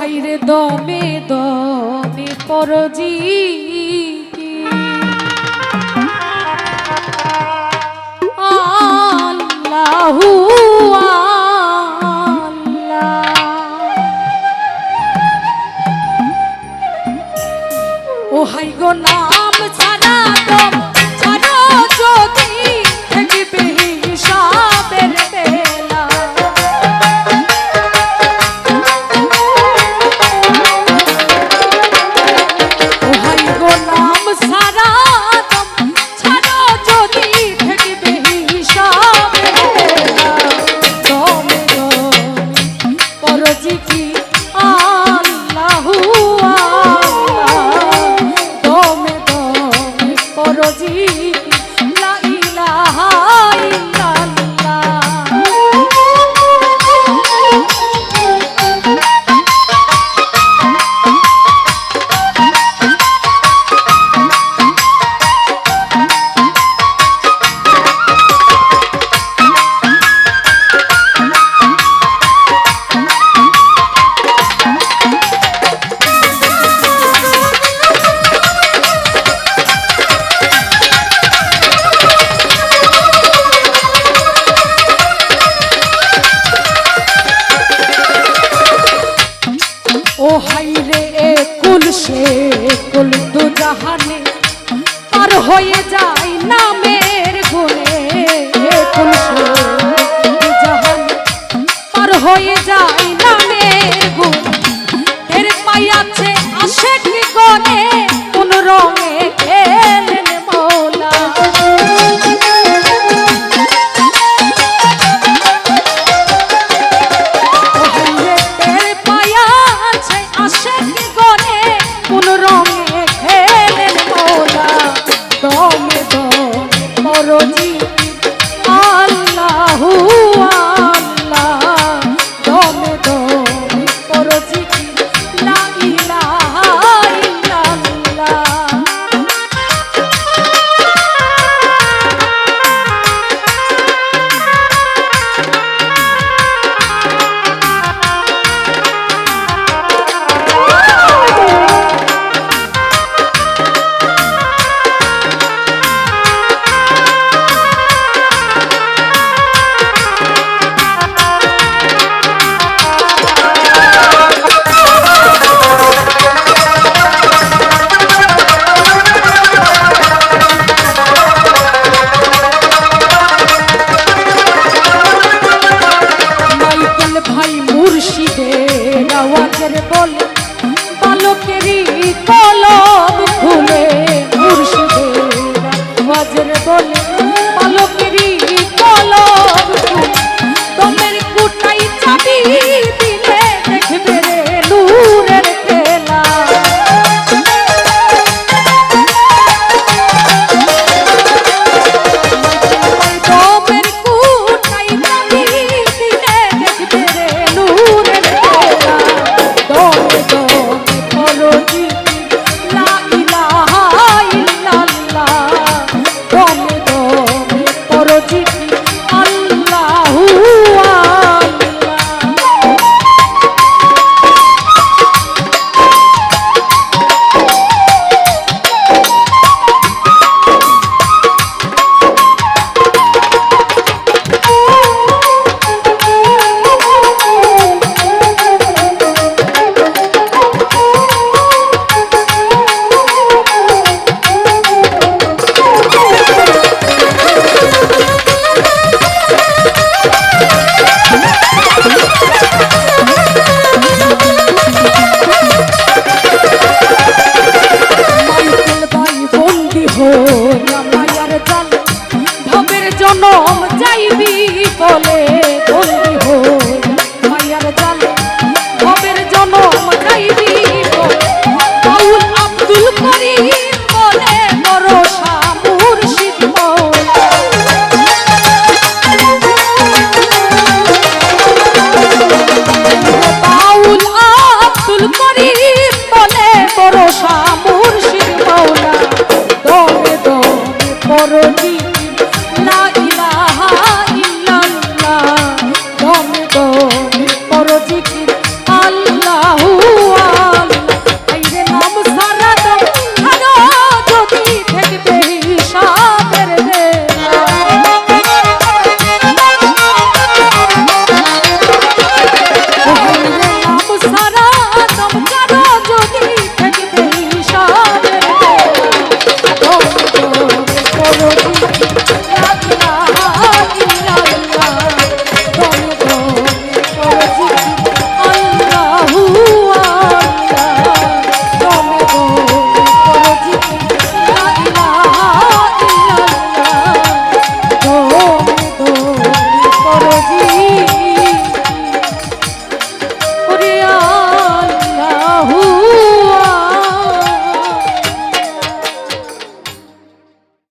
হাইরে দমে দমে পরজি আল্লাহু আল্লাহ। ও হাই গো নাম ছাড়া দম ছাড়ো যদি থাকবে হিসাবের বেলা। ও হাই গো নাম ছাড়া দম ছাড়ো যদি থাকবে হিসাবের বেলা। দমে দমে পরজি কি আল্লাহু আল্লাহ। দমে দমে পরজি লা ইলাহা ইল্লাল্লাহ। ও হাইরে এ কুল সে কুল দু জাহানে পার হয়ে যায় নামের গুণে। এ কুল সে দু জাহানে পার হয়ে যায় নামের গুণে। এর পাইয়াছে আশেক গনে কোন রঙে খেলেন মৌলা। কোন রঙে খেলেন মৌলা। দমে দমে পরজি আল্লাহু আল্লাহ। দমে দমে পরজি লা ইলাহা ইল্লাল্লাহ। ভাই মুর্শিদের আওয়াজের বলে বালকেরই কলম